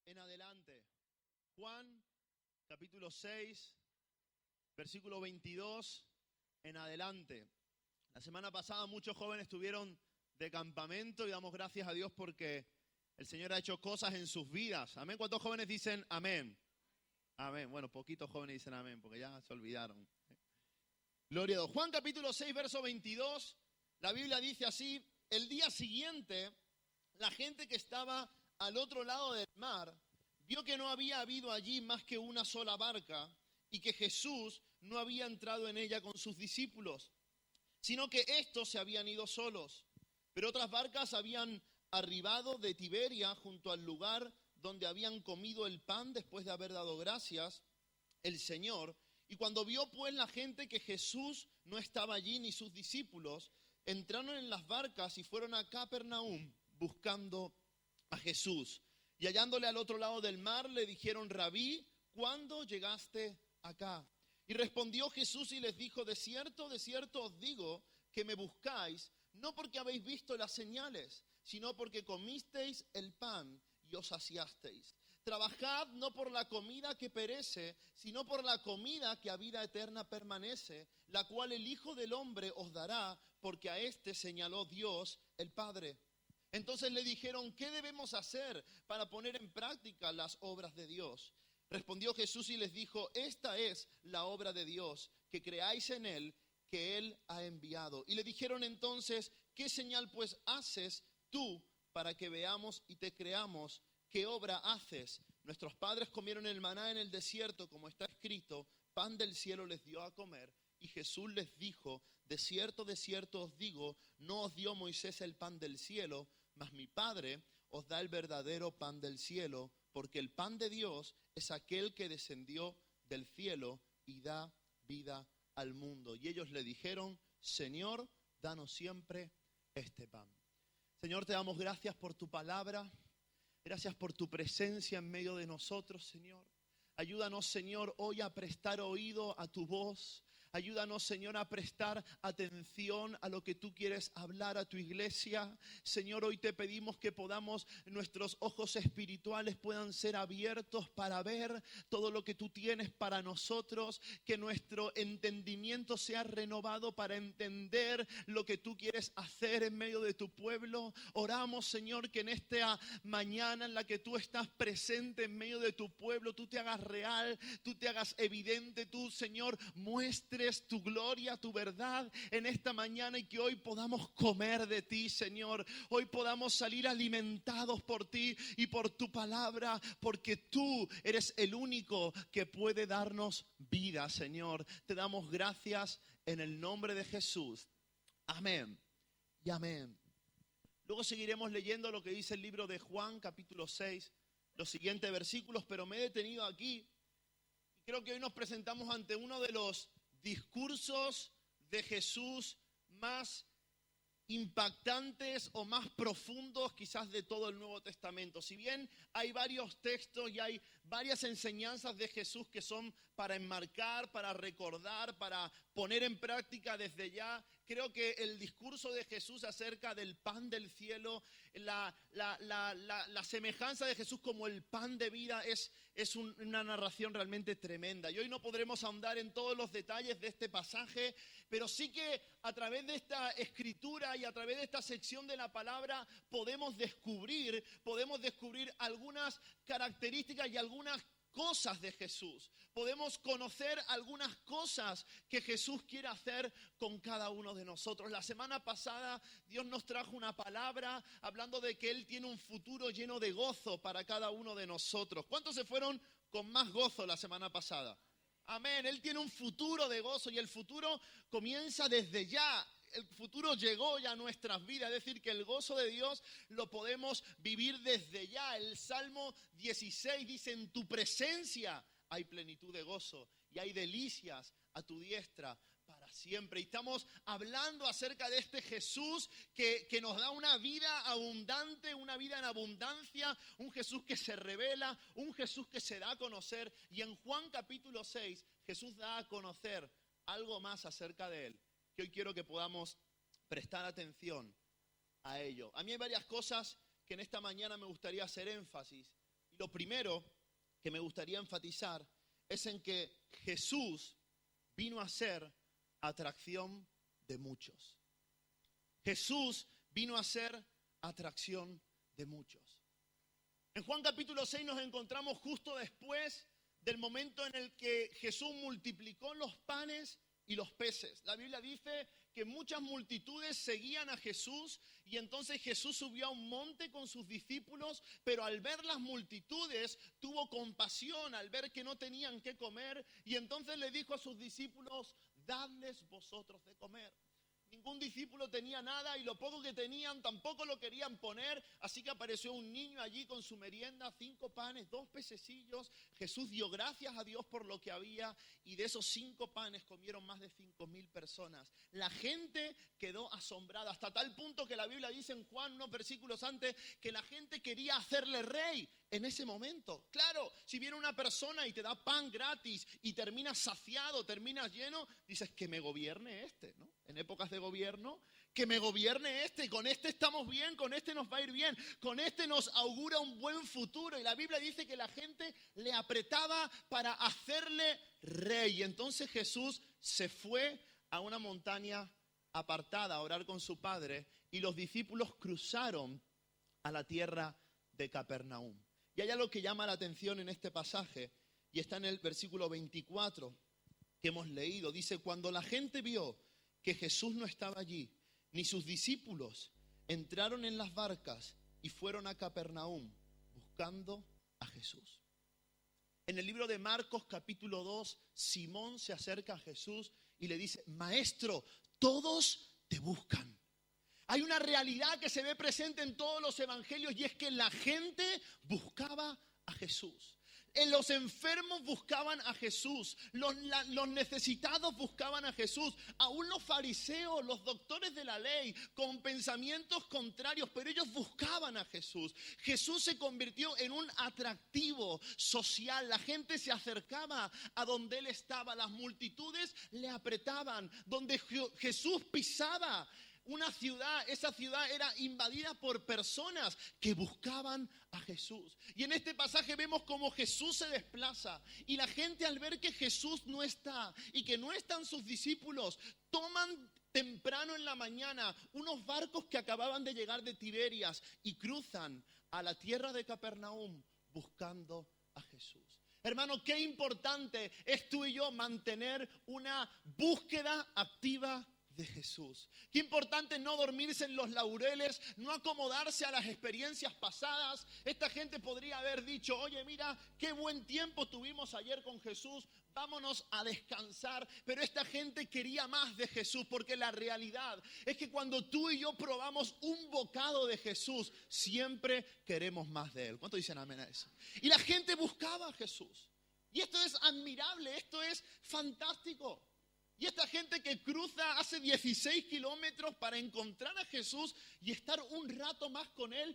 en adelante. Juan, capítulo 6, versículo 22 en adelante. La semana pasada muchos jóvenes estuvieron de campamento y damos gracias a Dios porque el Señor ha hecho cosas en sus vidas. Amén. ¿Cuántos jóvenes dicen amén? Amén. Bueno, poquitos jóvenes dicen amén porque ya se olvidaron. Gloria a Dios. Juan capítulo 6, verso 22. La Biblia dice así: el día siguiente, la gente que estaba al otro lado del mar vio que no había habido allí más que una sola barca y que Jesús no había entrado en ella con sus discípulos, sino que estos se habían ido solos. Pero otras barcas habían arribado de Tiberia junto al lugar donde habían comido el pan después de haber dado gracias el Señor. Y cuando vio pues la gente que Jesús no estaba allí ni sus discípulos, entraron en las barcas y fueron a Capernaum buscando a Jesús. Y hallándole al otro lado del mar le dijeron: Rabí, ¿cuándo llegaste acá? Y respondió Jesús y les dijo: de cierto os digo que me buscáis, no porque habéis visto las señales, sino porque comisteis el pan y os saciasteis. Trabajad no por la comida que perece, sino por la comida que a vida eterna permanece, la cual el Hijo del Hombre os dará, porque a éste señaló Dios el Padre. Entonces le dijeron: ¿qué debemos hacer para poner en práctica las obras de Dios? Respondió Jesús y les dijo: esta es la obra de Dios, que creáis en Él, que Él ha enviado. Y le dijeron entonces: ¿qué señal pues haces tú para que veamos y te creamos? ¿Qué obra haces? Nuestros padres comieron el maná en el desierto, como está escrito: pan del cielo les dio a comer. Y Jesús les dijo: de cierto os digo, no os dio Moisés el pan del cielo, mas mi Padre os da el verdadero pan del cielo, porque el pan de Dios es aquel que descendió del cielo y da vida al mundo. Y ellos le dijeron: Señor, danos siempre este pan. Señor, te damos gracias por tu palabra. Gracias por tu presencia en medio de nosotros, Señor. Ayúdanos, Señor, hoy a prestar oído a tu voz. Ayúdanos, Señor, a prestar atención a lo que tú quieres hablar a tu iglesia. Señor, hoy te pedimos que nuestros ojos espirituales puedan ser abiertos para ver todo lo que tú tienes para nosotros. Que nuestro entendimiento sea renovado para entender lo que tú quieres hacer en medio de tu pueblo. Oramos, Señor, que en esta mañana en la que tú estás presente en medio de tu pueblo, tú te hagas real, tú te hagas evidente, tú, Señor, muestres tu gloria, tu verdad en esta mañana, y que hoy podamos comer de ti, Señor. Hoy podamos salir alimentados por ti y por tu palabra, porque tú eres el único que puede darnos vida, Señor. Te damos gracias en el nombre de Jesús. Amén y amén. Luego seguiremos leyendo lo que dice el libro de Juan, capítulo 6, los siguientes versículos, pero me he detenido aquí y creo que hoy nos presentamos ante uno de los discursos de Jesús más impactantes o más profundos quizás de todo el Nuevo Testamento. Si bien hay varios textos y hay varias enseñanzas de Jesús que son para enmarcar, para recordar, para poner en práctica desde ya, creo que el discurso de Jesús acerca del pan del cielo, la semejanza de Jesús como el pan de vida es una narración realmente tremenda. Y hoy no podremos ahondar en todos los detalles de este pasaje, pero sí que a través de esta escritura y a través de esta sección de la palabra podemos descubrir algunas características y algunas cosas de Jesús. Podemos conocer algunas cosas que Jesús quiere hacer con cada uno de nosotros. La semana pasada Dios nos trajo una palabra hablando de que Él tiene un futuro lleno de gozo para cada uno de nosotros. ¿Cuántos se fueron con más gozo la semana pasada? Amén. Él tiene un futuro de gozo y el futuro comienza desde ya. El futuro llegó ya a nuestras vidas, es decir, que el gozo de Dios lo podemos vivir desde ya. El Salmo 16 dice: en tu presencia hay plenitud de gozo y hay delicias a tu diestra para siempre. Y estamos hablando acerca de este Jesús que nos da una vida abundante, una vida en abundancia, un Jesús que se revela, un Jesús que se da a conocer. Y en Juan capítulo 6, Jesús da a conocer algo más acerca de Él, que hoy quiero que podamos prestar atención a ello. A mí hay varias cosas que en esta mañana me gustaría hacer énfasis. Y lo primero que me gustaría enfatizar es en que Jesús vino a ser atracción de muchos. Jesús vino a ser atracción de muchos. En Juan capítulo 6 nos encontramos justo después del momento en el que Jesús multiplicó los panes y los peces. La Biblia dice que muchas multitudes seguían a Jesús y entonces Jesús subió a un monte con sus discípulos, pero al ver las multitudes tuvo compasión al ver que no tenían qué comer y entonces le dijo a sus discípulos: dadles vosotros de comer. Ningún discípulo tenía nada y lo poco que tenían tampoco lo querían poner, así que apareció un niño allí con su merienda, 5 panes, 2 pececillos. Jesús dio gracias a Dios por lo que había y de esos 5 panes comieron más de 5.000 personas. La gente quedó asombrada hasta tal punto que la Biblia dice en Juan, unos versículos antes, que la gente quería hacerle rey en ese momento. Claro, si viene una persona y te da pan gratis y terminas saciado, terminas lleno, dices que me gobierne este, ¿no? En épocas de gobierno, que me gobierne este, con este estamos bien, con este nos va a ir bien, con este nos augura un buen futuro. Y la Biblia dice que la gente le apretaba para hacerle rey. Y entonces Jesús se fue a una montaña apartada a orar con su padre y los discípulos cruzaron a la tierra de Capernaum. Y hay algo que llama la atención en este pasaje y está en el versículo 24 que hemos leído. Dice: cuando la gente vio que Jesús no estaba allí, ni sus discípulos, entraron en las barcas y fueron a Capernaum buscando a Jesús. En el libro de Marcos capítulo 2, Simón se acerca a Jesús y le dice: Maestro, todos te buscan. Hay una realidad que se ve presente en todos los evangelios y es que la gente buscaba a Jesús. Los enfermos buscaban a Jesús, los necesitados buscaban a Jesús, aún los fariseos, los doctores de la ley, con pensamientos contrarios, pero ellos buscaban a Jesús. Jesús se convirtió en un atractivo social, la gente se acercaba a donde él estaba, las multitudes le apretaban, donde Jesús pisaba una ciudad, esa ciudad era invadida por personas que buscaban a Jesús. Y en este pasaje vemos cómo Jesús se desplaza y la gente, al ver que Jesús no está y que no están sus discípulos, toman temprano en la mañana unos barcos que acababan de llegar de Tiberias y cruzan a la tierra de Capernaum buscando a Jesús. Hermano, qué importante es tú y yo mantener una búsqueda activa de Jesús. Qué importante no dormirse en los laureles, no acomodarse a las experiencias pasadas. Esta gente podría haber dicho: oye, mira, qué buen tiempo tuvimos ayer con Jesús, vámonos a descansar. Pero esta gente quería más de Jesús, porque la realidad es que cuando tú y yo probamos un bocado de Jesús, siempre queremos más de Él. ¿Cuántos dicen amén a eso? Y la gente buscaba a Jesús. Y esto es admirable, esto es fantástico. Y esta gente que cruza hace 16 kilómetros para encontrar a Jesús y estar un rato más con Él,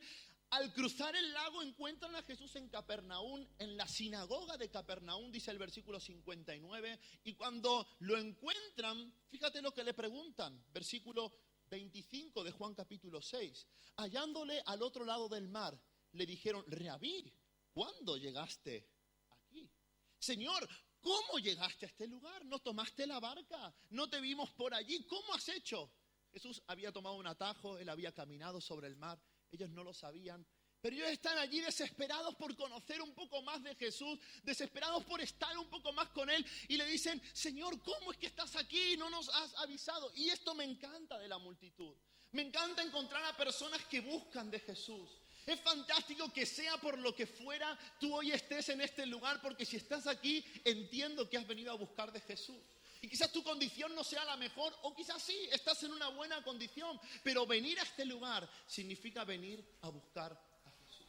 al cruzar el lago encuentran a Jesús en Capernaum, en la sinagoga de Capernaum, dice el versículo 59, y cuando lo encuentran, fíjate lo que le preguntan, versículo 25 de Juan capítulo 6, hallándole al otro lado del mar, le dijeron: Rabí, ¿cuándo llegaste aquí? Señor, ¿cómo llegaste a este lugar? ¿No tomaste la barca? ¿No te vimos por allí? ¿Cómo has hecho? Jesús había tomado un atajo, él había caminado sobre el mar, ellos no lo sabían, pero ellos están allí desesperados por conocer un poco más de Jesús, desesperados por estar un poco más con Él, y le dicen: Señor, ¿cómo es que estás aquí? No nos has avisado. Y esto me encanta de la multitud. Me encanta encontrar a personas que buscan de Jesús. Es fantástico que sea por lo que fuera, tú hoy estés en este lugar, porque si estás aquí, entiendo que has venido a buscar de Jesús. Y quizás tu condición no sea la mejor, o quizás sí, estás en una buena condición, pero venir a este lugar significa venir a buscar a Jesús.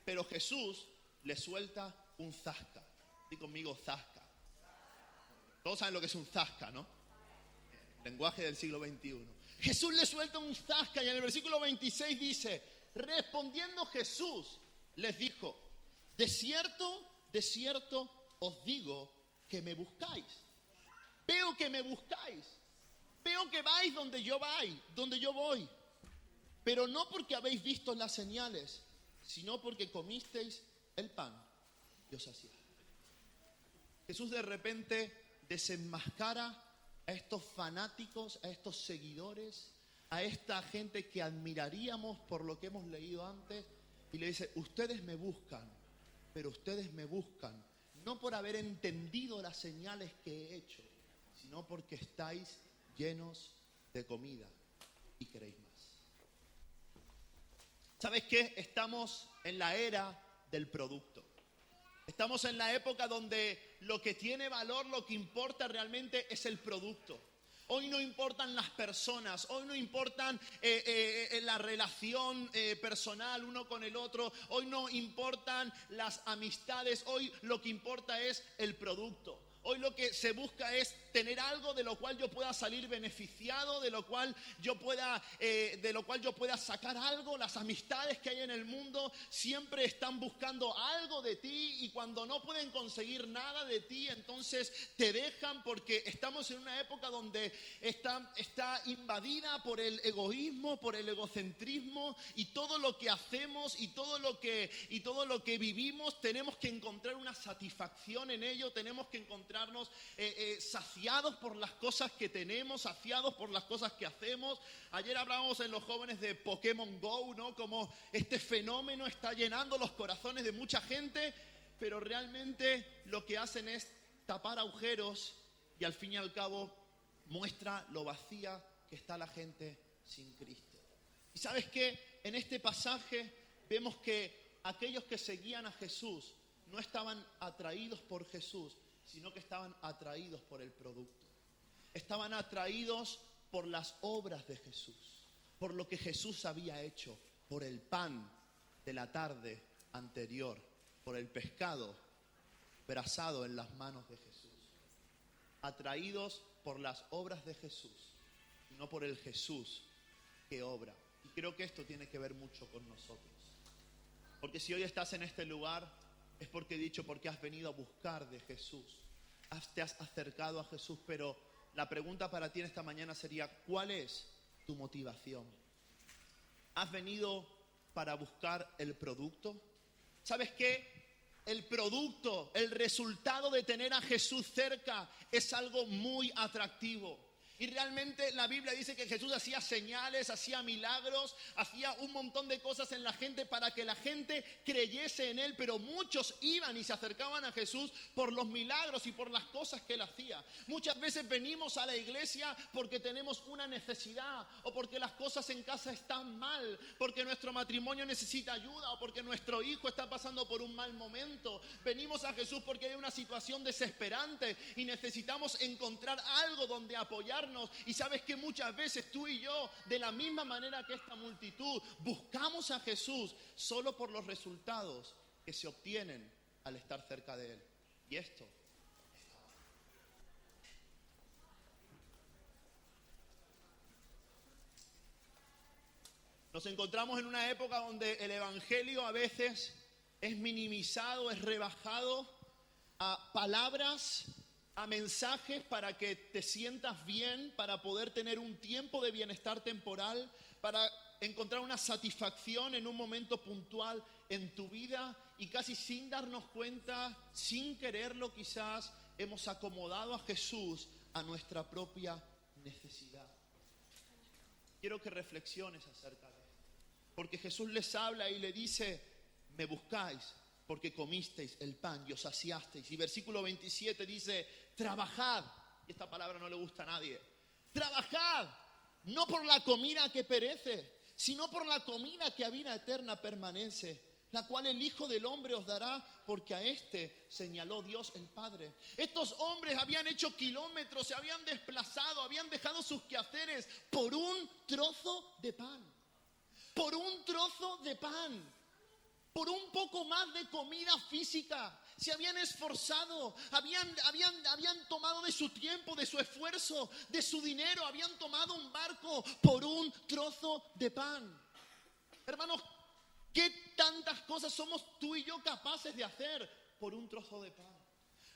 Pero Jesús le suelta un zasca. Di conmigo, zasca. Todos saben lo que es un zasca, ¿no? Lenguaje del siglo XXI. Jesús le suelta un zasca y en el versículo 26 dice: respondiendo Jesús les dijo: de cierto os digo que me buscáis. Veo que me buscáis. Veo que vais donde yo voy. Pero no porque habéis visto las señales, sino porque comisteis el pan y os saciasteis. Jesús de repente desenmascara a estos fanáticos, a estos seguidores, a esta gente que admiraríamos por lo que hemos leído antes, y le dice: ustedes me buscan, pero ustedes me buscan no por haber entendido las señales que he hecho, sino porque estáis llenos de comida y queréis más. ¿Sabes qué? Estamos en la era del producto. Estamos en la época donde lo que tiene valor, lo que importa realmente es el producto. Hoy no importan las personas, hoy no importan la relación personal uno con el otro, hoy no importan las amistades, hoy lo que importa es el producto. Hoy lo que se busca es tener algo de lo cual yo pueda salir beneficiado, de lo cual yo pueda sacar algo. Las amistades que hay en el mundo siempre están buscando algo de ti, y cuando no pueden conseguir nada de ti, entonces te dejan, porque estamos en una época donde está invadida por el egoísmo, por el egocentrismo, y todo lo que hacemos y todo lo que vivimos tenemos que encontrar una satisfacción en ello, tenemos que encontrarnos saciados por las cosas que tenemos, saciados por las cosas que hacemos. Ayer hablábamos en los jóvenes de Pokémon Go, ¿no? Como este fenómeno está llenando los corazones de mucha gente, pero realmente lo que hacen es tapar agujeros, y al fin y al cabo muestra lo vacía que está la gente sin Cristo. ¿Y sabes qué? En este pasaje vemos que aquellos que seguían a Jesús no estaban atraídos por Jesús, sino que estaban atraídos por el producto. Estaban atraídos por las obras de Jesús, por lo que Jesús había hecho, por el pan de la tarde anterior, por el pescado brazado en las manos de Jesús. Atraídos por las obras de Jesús, y no por el Jesús que obra. Y creo que esto tiene que ver mucho con nosotros. Porque si hoy estás en este lugar, es porque he dicho, porque has venido a buscar de Jesús. Te has acercado a Jesús, pero la pregunta para ti en esta mañana sería: ¿cuál es tu motivación? ¿Has venido para buscar el producto? ¿Sabes qué? El producto, el resultado de tener a Jesús cerca es algo muy atractivo. Y realmente la Biblia dice que Jesús hacía señales, hacía milagros, hacía un montón de cosas en la gente para que la gente creyese en Él. Pero muchos iban y se acercaban a Jesús por los milagros y por las cosas que Él hacía. Muchas veces venimos a la iglesia porque tenemos una necesidad, o porque las cosas en casa están mal, porque nuestro matrimonio necesita ayuda, o porque nuestro hijo está pasando por un mal momento. Venimos a Jesús porque hay una situación desesperante y necesitamos encontrar algo donde apoyarnos. Y sabes que muchas veces tú y yo, de la misma manera que esta multitud, buscamos a Jesús solo por los resultados que se obtienen al estar cerca de Él. Y esto nos encontramos en una época donde el evangelio a veces es minimizado, es rebajado a palabras, a mensajes para que te sientas bien, para poder tener un tiempo de bienestar temporal, para encontrar una satisfacción en un momento puntual en tu vida, y casi sin darnos cuenta, sin quererlo quizás, hemos acomodado a Jesús a nuestra propia necesidad. Quiero que reflexiones acerca de esto, porque Jesús les habla y le dice: me buscáis porque comisteis el pan y os saciasteis. Y versículo 27 dice: trabajad. Y esta palabra no le gusta a nadie. Trabajad, no por la comida que perece, sino por la comida que a vida eterna permanece, la cual el Hijo del Hombre os dará, porque a este señaló Dios el Padre. Estos hombres habían hecho kilómetros, se habían desplazado, habían dejado sus quehaceres por un trozo de pan. Por un trozo de pan. Por un poco más de comida física. Se habían esforzado, habían tomado de su tiempo, de su esfuerzo, de su dinero, habían tomado un barco por un trozo de pan. Hermanos, ¿qué tantas cosas somos tú y yo capaces de hacer por un trozo de pan?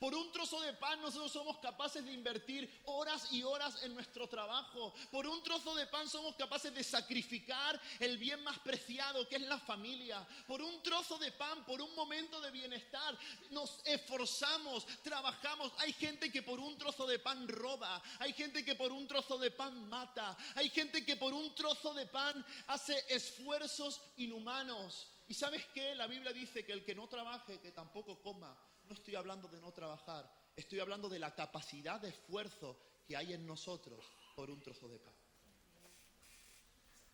Por un trozo de pan nosotros somos capaces de invertir horas y horas en nuestro trabajo. Por un trozo de pan somos capaces de sacrificar el bien más preciado, que es la familia. Por un trozo de pan, por un momento de bienestar, nos esforzamos, trabajamos. Hay gente que por un trozo de pan roba. Hay gente que por un trozo de pan mata. Hay gente que por un trozo de pan hace esfuerzos inhumanos. ¿Y sabes qué? La Biblia dice que el que no trabaje, que tampoco coma. No estoy hablando de no trabajar, estoy hablando de la capacidad de esfuerzo que hay en nosotros por un trozo de pan.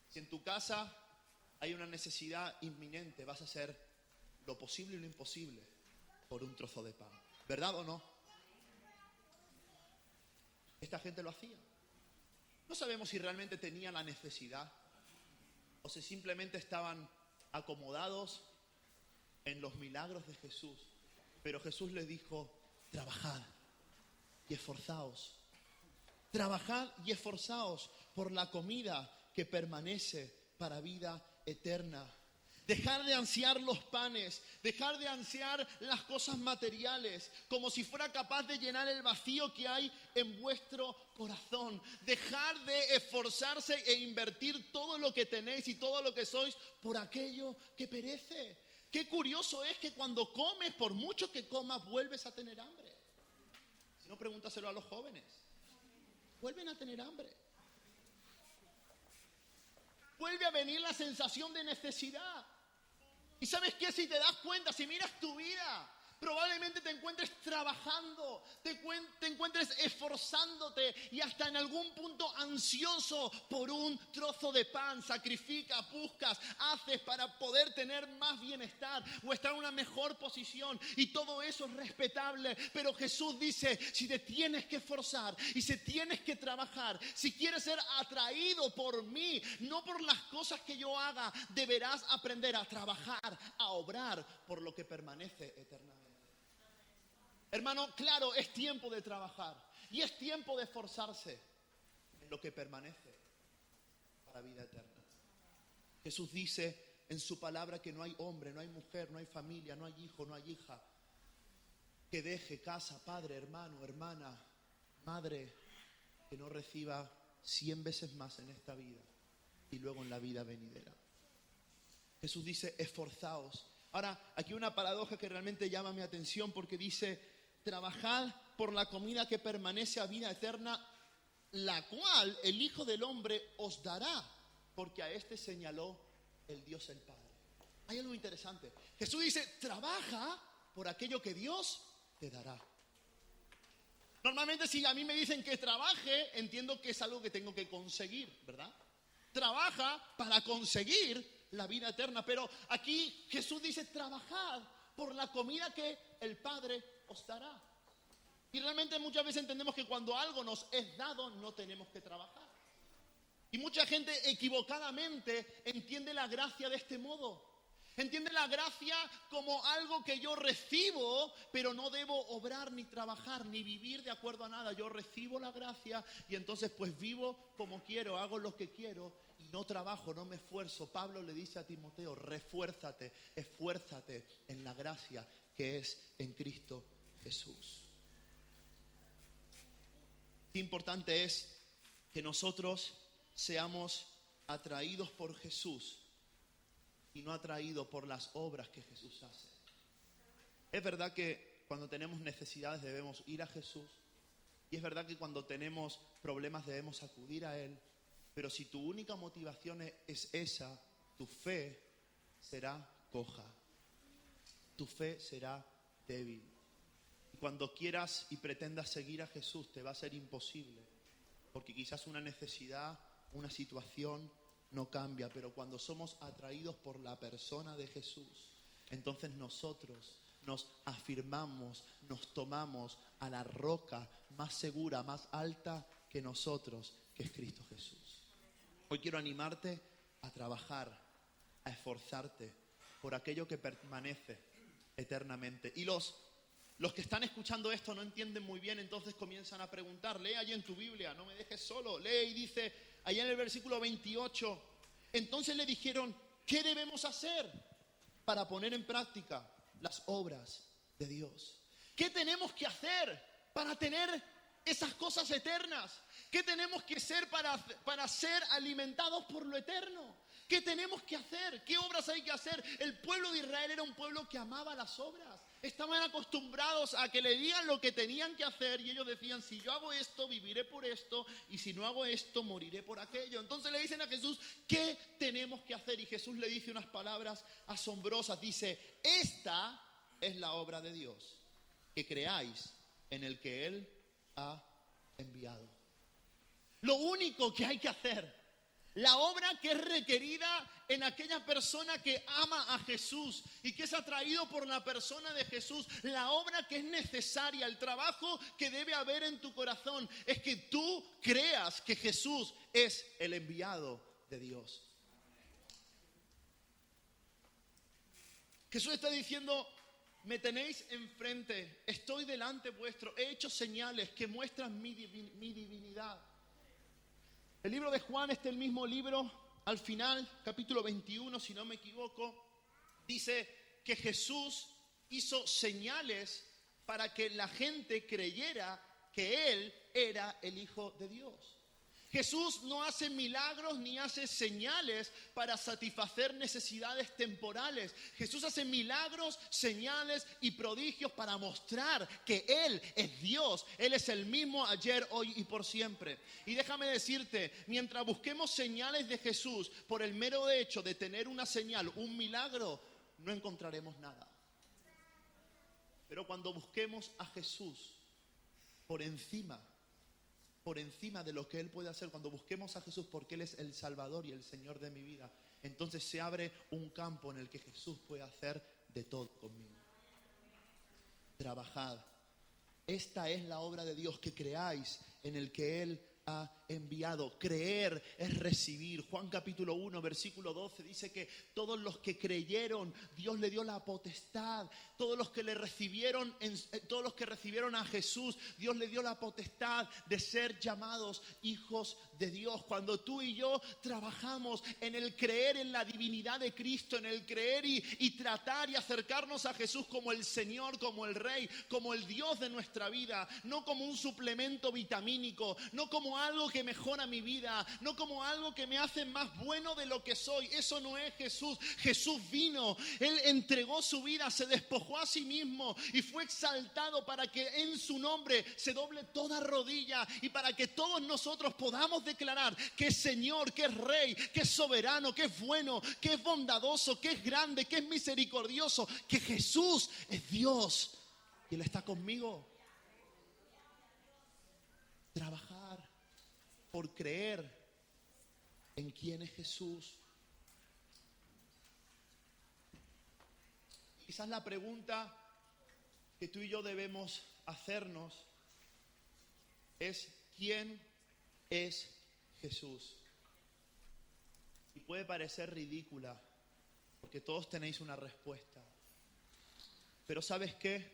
Si en tu casa hay una necesidad inminente, vas a hacer lo posible y lo imposible por un trozo de pan. ¿Verdad o no? Esta gente lo hacía. No sabemos si realmente tenían la necesidad o si simplemente estaban acomodados en los milagros de Jesús. Pero Jesús les dijo, trabajad y esforzaos. Trabajad y esforzaos por la comida que permanece para vida eterna. Dejar de ansiar los panes, dejar de ansiar las cosas materiales, como si fuera capaz de llenar el vacío que hay en vuestro corazón. Dejar de esforzarse e invertir todo lo que tenéis y todo lo que sois por aquello que perece. Qué curioso es que cuando comes, por mucho que comas, vuelves a tener hambre. Si no, pregúntaselo a los jóvenes. Vuelven a tener hambre. Vuelve a venir la sensación de necesidad. ¿Y sabes qué? Si te das cuenta, si miras tu vida, probablemente te encuentres trabajando, te encuentres esforzándote y hasta en algún punto ansioso por un trozo de pan. Sacrificas, buscas, haces para poder tener más bienestar o estar en una mejor posición. Y todo eso es respetable. Pero Jesús dice, si te tienes que esforzar y si tienes que trabajar, si quieres ser atraído por mí, no por las cosas que yo haga, deberás aprender a trabajar, a obrar por lo que permanece eternamente. Hermano, claro, es tiempo de trabajar y es tiempo de esforzarse en lo que permanece para vida eterna. Jesús dice en su palabra que no hay hombre, no hay mujer, no hay familia, no hay hijo, no hay hija que deje casa, padre, hermano, hermana, madre, que no reciba 100 veces más en esta vida y luego en la vida venidera. Jesús dice, esforzaos. Ahora, aquí una paradoja que realmente llama mi atención porque dice, trabajad por la comida que permanece a vida eterna, la cual el Hijo del Hombre os dará, porque a este señaló el Dios el Padre. Hay algo interesante. Jesús dice, trabaja por aquello que Dios te dará. Normalmente si a mí me dicen que trabaje, entiendo que es algo que tengo que conseguir, ¿verdad? Trabaja para conseguir la vida eterna. Pero aquí Jesús dice, trabajad por la comida que el Padre os dará. Y realmente muchas veces entendemos que cuando algo nos es dado, no tenemos que trabajar. Y mucha gente equivocadamente entiende la gracia de este modo. Entiende la gracia como algo que yo recibo, pero no debo obrar ni trabajar ni vivir de acuerdo a nada. Yo recibo la gracia y entonces pues vivo como quiero, hago lo que quiero y no trabajo, no me esfuerzo. Pablo le dice a Timoteo, refuérzate, esfuérzate en la gracia que es en Cristo Jesús. Qué importante es que nosotros seamos atraídos por Jesús y no atraídos por las obras que Jesús hace. Es verdad que cuando tenemos necesidades debemos ir a Jesús y es verdad que cuando tenemos problemas debemos acudir a Él, pero si tu única motivación es esa, tu fe será coja, tu fe será débil. Y cuando quieras y pretendas seguir a Jesús te va a ser imposible, porque quizás una necesidad, una situación no cambia, pero cuando somos atraídos por la persona de Jesús, entonces nosotros nos afirmamos, nos tomamos a la roca más segura, más alta que nosotros, que es Cristo Jesús. Hoy quiero animarte a trabajar, a esforzarte por aquello que permanece eternamente. Y los que están escuchando esto no entienden muy bien, entonces comienzan a preguntar. Lee allí en tu Biblia, no me dejes solo. Lee y dice, allá en el versículo 28, entonces le dijeron, ¿qué debemos hacer para poner en práctica las obras de Dios? ¿Qué tenemos que hacer para tener esas cosas eternas? ¿Qué tenemos que hacer para ser alimentados por lo eterno? ¿Qué tenemos que hacer? ¿Qué obras hay que hacer? El pueblo de Israel era un pueblo que amaba las obras. Estaban acostumbrados a que le digan lo que tenían que hacer y ellos decían, si yo hago esto, viviré por esto, y si no hago esto, moriré por aquello. Entonces le dicen a Jesús, ¿qué tenemos que hacer? Y Jesús le dice unas palabras asombrosas. Dice, esta es la obra de Dios, que creáis en el que Él ha enviado. Lo único que hay que hacer, la obra que es requerida en aquella persona que ama a Jesús y que es atraído por la persona de Jesús, la obra que es necesaria, el trabajo que debe haber en tu corazón, es que tú creas que Jesús es el enviado de Dios. Jesús está diciendo, me tenéis enfrente, estoy delante vuestro, he hecho señales que muestran mi divinidad. El libro de Juan, el mismo libro, al final, capítulo 21, si no me equivoco, dice que Jesús hizo señales para que la gente creyera que Él era el Hijo de Dios. Jesús no hace milagros ni hace señales para satisfacer necesidades temporales. Jesús hace milagros, señales y prodigios para mostrar que Él es Dios. Él es el mismo ayer, hoy y por siempre. Y déjame decirte, mientras busquemos señales de Jesús por el mero hecho de tener una señal, un milagro, no encontraremos nada. Pero cuando busquemos a Jesús por encima de lo que Él puede hacer, cuando busquemos a Jesús porque Él es el Salvador y el Señor de mi vida, entonces se abre un campo en el que Jesús puede hacer de todo conmigo. Trabajad. Esta es la obra de Dios, que creáis en el que Él ha enviado. Creer es recibir. Juan capítulo 1, versículo 12 dice que todos los que creyeron, Dios le dio la potestad. Todos los que recibieron a Jesús, Dios le dio la potestad de ser llamados hijos de Dios. Cuando tú y yo trabajamos en el creer en la divinidad de Cristo, en el creer y tratar y acercarnos a Jesús como el Señor, como el Rey, como el Dios de nuestra vida, no como un suplemento vitamínico, no como algo que mejora mi vida, no como algo que me hace más bueno de lo que soy. Eso no es Jesús. Jesús vino, Él entregó su vida, se despojó a sí mismo y fue exaltado para que en su nombre se doble toda rodilla y para que todos nosotros podamos declarar que es Señor, que es Rey, que es soberano, que es bueno, que es bondadoso, que es grande, que es misericordioso, que Jesús es Dios y Él está conmigo. Trabajar por creer en quién es Jesús. Quizás la pregunta que tú y yo debemos hacernos es: ¿quién es Jesús? Y puede parecer ridícula, porque todos tenéis una respuesta. Pero ¿sabes qué?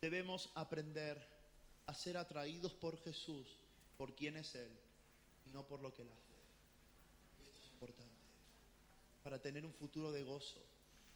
Debemos aprender a ser atraídos por Jesús, por quién es Él, y no por lo que Él hace. Esto es importante, para tener un futuro de gozo,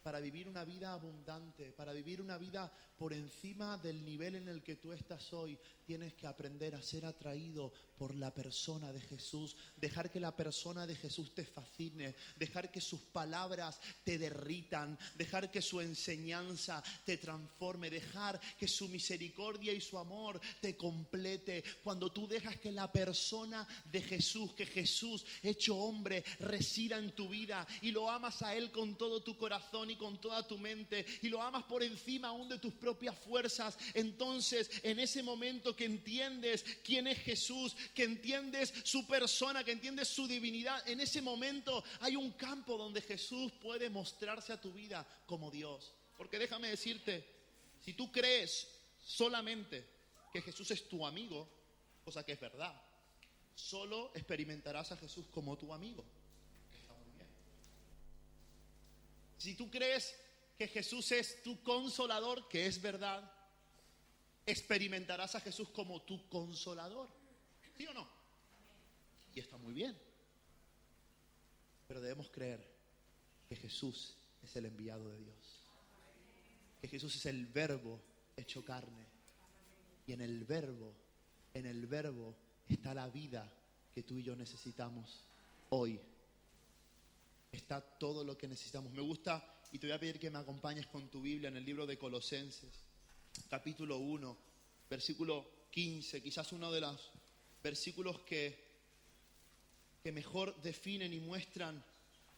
para vivir una vida abundante, para vivir una vida por encima del nivel en el que tú estás hoy. Tienes que aprender a ser atraído por la persona de Jesús, dejar que la persona de Jesús te fascine, dejar que sus palabras te derritan, dejar que su enseñanza te transforme, dejar que su misericordia y su amor te complete. Cuando tú dejas que la persona de Jesús, que Jesús hecho hombre, resida en tu vida y lo amas a Él con todo tu corazón y con toda tu mente y lo amas por encima aún de tus propias fuerzas, entonces en ese momento que entiendes quién es Jesús, que entiendes su persona, que entiendes su divinidad, en ese momento hay un campo donde Jesús puede mostrarse a tu vida como Dios. Porque déjame decirte, si tú crees solamente que Jesús es tu amigo, cosa que es verdad, solo experimentarás a Jesús como tu amigo. Está muy bien. Si tú crees que Jesús es tu consolador, que es verdad, experimentarás a Jesús como tu consolador. ¿Sí o no? Y está muy bien. Pero debemos creer que Jesús es el enviado de Dios. Que Jesús es el Verbo hecho carne. Y en el verbo está la vida que tú y yo necesitamos hoy. Está todo lo que necesitamos. Me gusta, y te voy a pedir que me acompañes con tu Biblia en el libro de Colosenses, capítulo 1, versículo 15, quizás uno de los versículos que mejor definen y muestran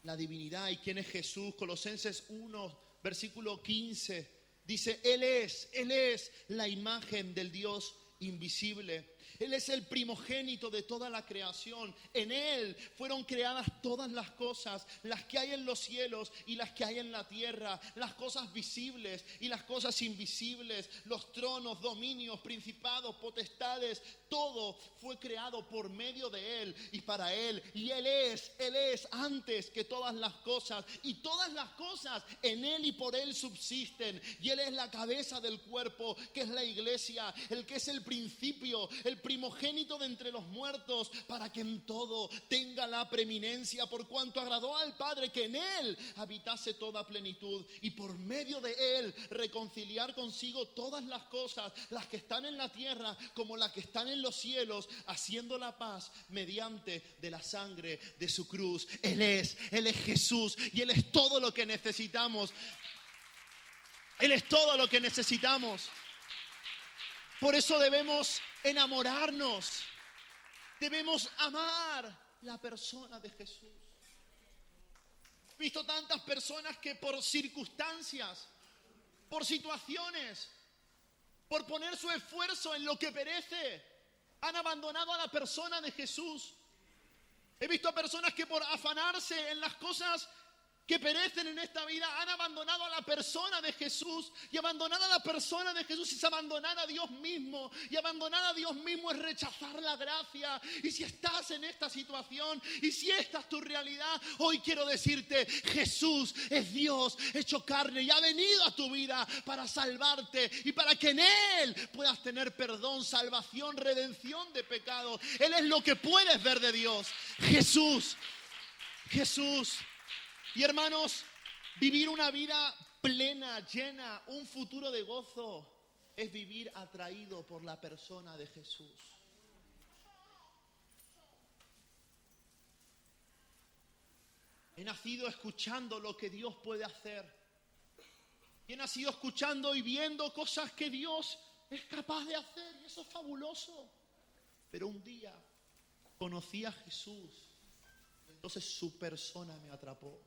la divinidad y quién es Jesús. Colosenses 1, versículo 15, dice: Él es la imagen del Dios invisible. Él es el primogénito de toda la creación. En Él fueron creadas todas las cosas, las que hay en los cielos y las que hay en la tierra, las cosas visibles y las cosas invisibles, los tronos, dominios, principados, potestades. Todo fue creado por medio de Él y para Él. Y Él es antes que todas las cosas. Y todas las cosas en Él y por Él subsisten. Y Él es la cabeza del cuerpo, que es la iglesia, el que es el principio, el primogénito de entre los muertos, para que en todo tenga la preeminencia, por cuanto agradó al Padre que en Él habitase toda plenitud, y por medio de Él reconciliar consigo todas las cosas, las que están en la tierra como las que están en los cielos, haciendo la paz mediante de la sangre de su cruz. Él es Jesús, y Él es todo lo que necesitamos. Él es todo lo que necesitamos. Por eso debemos enamorarnos, debemos amar la persona de Jesús. He visto tantas personas que por circunstancias, por situaciones, por poner su esfuerzo en lo que perece, han abandonado a la persona de Jesús. He visto a personas que por afanarse en las cosas que perecen en esta vida han abandonado a la persona de Jesús. Y abandonar a la persona de Jesús es abandonar a Dios mismo. Y abandonar a Dios mismo es rechazar la gracia. Y si estás en esta situación, y si esta es tu realidad, hoy quiero decirte: Jesús es Dios hecho carne y ha venido a tu vida para salvarte y para que en Él puedas tener perdón, salvación, redención de pecados. Él es lo que puedes ver de Dios. Jesús. Y hermanos, vivir una vida plena, llena, un futuro de gozo, es vivir atraído por la persona de Jesús. He nacido escuchando lo que Dios puede hacer. He nacido escuchando y viendo cosas que Dios es capaz de hacer, y eso es fabuloso. Pero un día conocí a Jesús, entonces su persona me atrapó.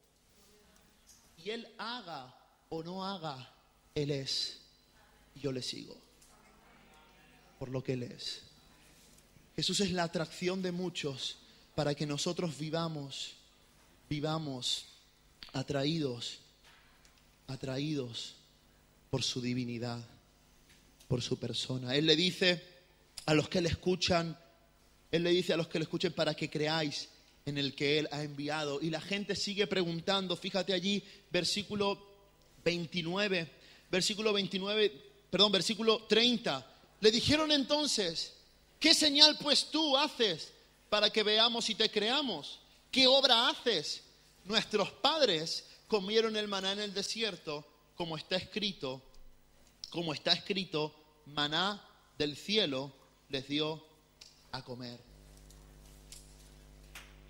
Y Él haga o no haga, Él es. Y yo le sigo por lo que Él es. Jesús es la atracción de muchos para que nosotros vivamos atraídos por su divinidad, por su persona. Él le dice a los que le escuchan, para que creáis en el que Él ha enviado. Y la gente sigue preguntando. Fíjate allí, versículo 30. Le dijeron entonces: ¿qué señal pues tú haces para que veamos y te creamos? ¿Qué obra haces? Nuestros padres comieron el maná en el desierto, como está escrito, maná del cielo les dio a comer.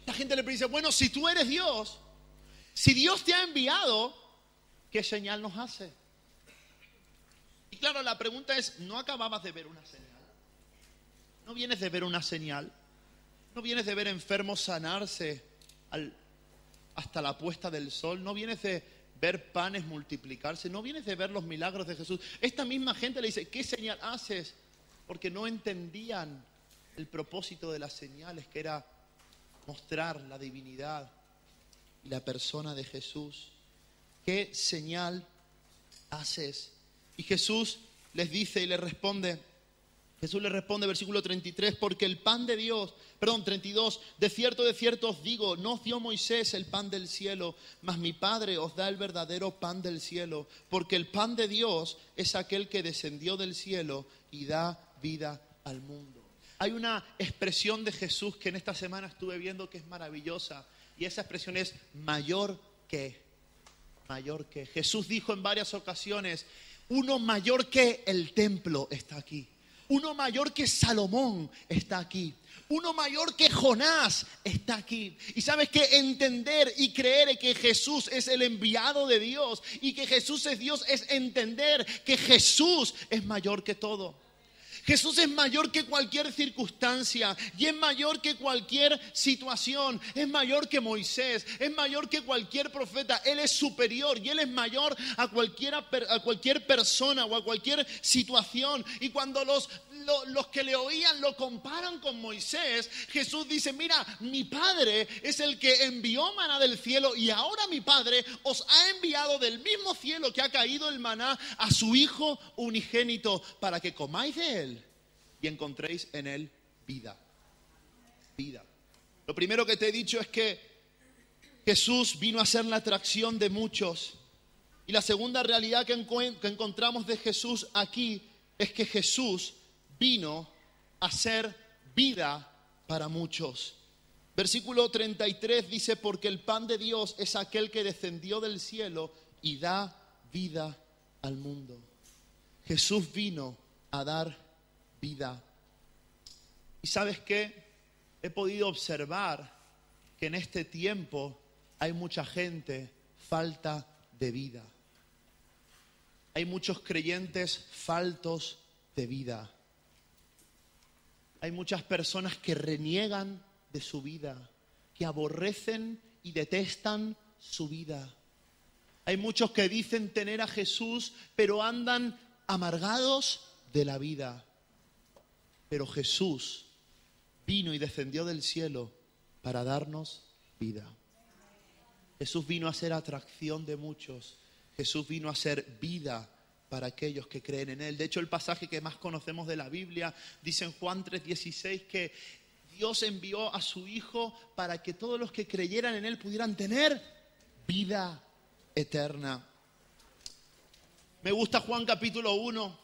La gente le dice: bueno, si tú eres Dios, si Dios te ha enviado, ¿qué señal nos hace? Y claro, la pregunta es: ¿no acababas de ver una señal? ¿No vienes de ver una señal? ¿No vienes de ver enfermos sanarse hasta la puesta del sol? ¿No vienes de ver panes multiplicarse? ¿No vienes de ver los milagros de Jesús? Esta misma gente le dice: ¿qué señal haces? Porque no entendían el propósito de las señales, que era mostrar la divinidad y la persona de Jesús. ¿Qué señal haces? Y Jesús les dice y les responde. Jesús le responde, versículo 33, porque el pan de Dios, 32, de cierto os digo, no os dio Moisés el pan del cielo, mas mi Padre os da el verdadero pan del cielo, porque el pan de Dios es aquel que descendió del cielo y da vida al mundo. Hay una expresión de Jesús que en esta semana estuve viendo que es maravillosa, y esa expresión es mayor que. Jesús dijo en varias ocasiones: Uno mayor que el templo está aquí. Uno mayor que Salomón está aquí. Uno mayor que Jonás está aquí. Y sabes que entender y creer que Jesús es el enviado de Dios y que Jesús es Dios es entender que Jesús es mayor que todo. Jesús es mayor que cualquier circunstancia y es mayor que cualquier situación, es mayor que Moisés, es mayor que cualquier profeta. Él es superior y Él es mayor a cualquier persona o a cualquier situación. Y cuando los que le oían lo comparan con Moisés, Jesús dice, mira, mi Padre es el que envió maná del cielo y ahora mi Padre os ha enviado del mismo cielo que ha caído el maná a su Hijo unigénito para que comáis de Él y encontréis en Él vida. Vida. Lo primero que te he dicho es que Jesús vino a ser la atracción de muchos. Y la segunda realidad que encontramos de Jesús aquí es que Jesús vino a ser vida para muchos. Versículo 33 dice, porque el pan de Dios es aquel que descendió del cielo y da vida al mundo. Jesús vino a dar vida. ¿Y sabes qué? He podido observar que en este tiempo hay mucha gente falta de vida. Hay muchos creyentes faltos de vida. Hay muchas personas que reniegan de su vida, que aborrecen y detestan su vida. Hay muchos que dicen tener a Jesús, pero andan amargados de la vida. Pero Jesús vino y descendió del cielo para darnos vida. Jesús vino a ser atracción de muchos. Jesús vino a ser vida para aquellos que creen en Él. De hecho, el pasaje que más conocemos de la Biblia dice en Juan 3:16 que Dios envió a su Hijo para que todos los que creyeran en Él pudieran tener vida eterna. Me gusta Juan capítulo 1.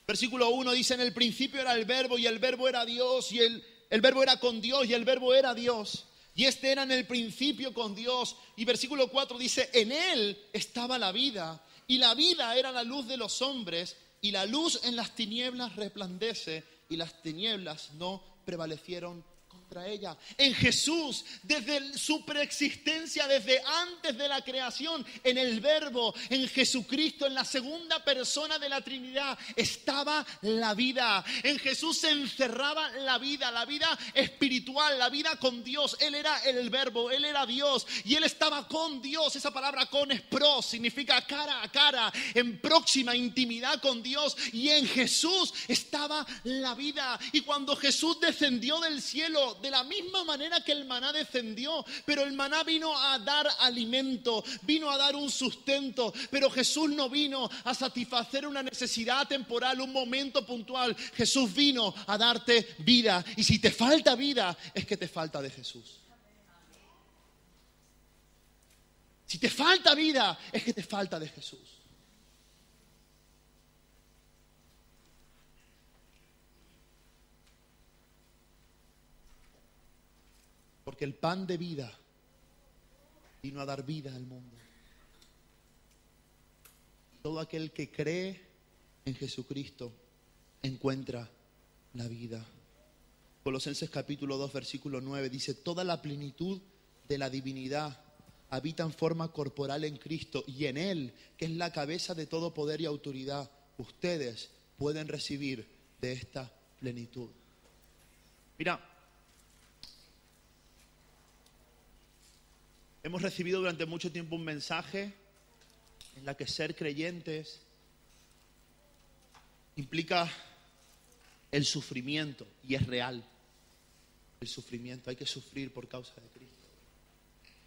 Versículo 1 dice, en el principio era el verbo y el verbo era Dios y el verbo era con Dios y el verbo era Dios. Y este era en el principio con Dios. Y versículo 4 dice, en Él estaba la vida y la vida era la luz de los hombres y la luz en las tinieblas resplandece y las tinieblas no prevalecieron contra ella. En Jesús, desde su preexistencia, desde antes de la creación, en el Verbo, en Jesucristo, en la segunda persona de la Trinidad, estaba la vida. En Jesús se encerraba la vida espiritual, la vida con Dios. Él era el Verbo, Él era Dios y Él estaba con Dios. Esa palabra con es pros, significa cara a cara, en próxima intimidad con Dios. Y en Jesús estaba la vida. Y cuando Jesús descendió del cielo, de la misma manera que el maná descendió, pero el maná vino a dar alimento, vino a dar un sustento, pero Jesús no vino a satisfacer una necesidad temporal, un momento puntual. Jesús vino a darte vida, y si te falta vida, es que te falta de Jesús. Si te falta vida, es que te falta de Jesús. Porque el pan de vida vino a dar vida al mundo. Todo aquel que cree en Jesucristo encuentra la vida. Colosenses capítulo 2, versículo 9 dice, toda la plenitud de la divinidad habita en forma corporal en Cristo y en Él, que es la cabeza de todo poder y autoridad, ustedes pueden recibir de esta plenitud. Mira, hemos recibido durante mucho tiempo un mensaje en la que ser creyentes implica el sufrimiento, y es real. El sufrimiento, hay que sufrir por causa de Cristo.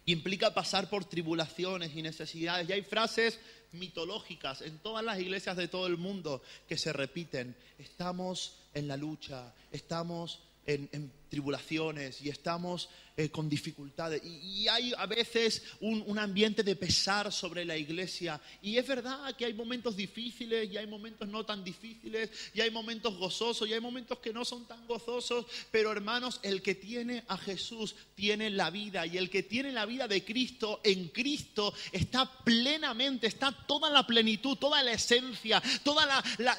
Implica pasar por tribulaciones y necesidades. Y hay frases mitológicas en todas las iglesias de todo el mundo que se repiten. Estamos en la lucha, estamos en tribulaciones y estamos con dificultades. Y hay a veces un ambiente de pesar sobre la iglesia. Y es verdad que hay momentos difíciles y hay momentos no tan difíciles y hay momentos gozosos y hay momentos que no son tan gozosos. Pero hermanos, el que tiene a Jesús tiene la vida. Y el que tiene la vida de Cristo, en Cristo está plenamente, está toda la plenitud, toda la esencia, todo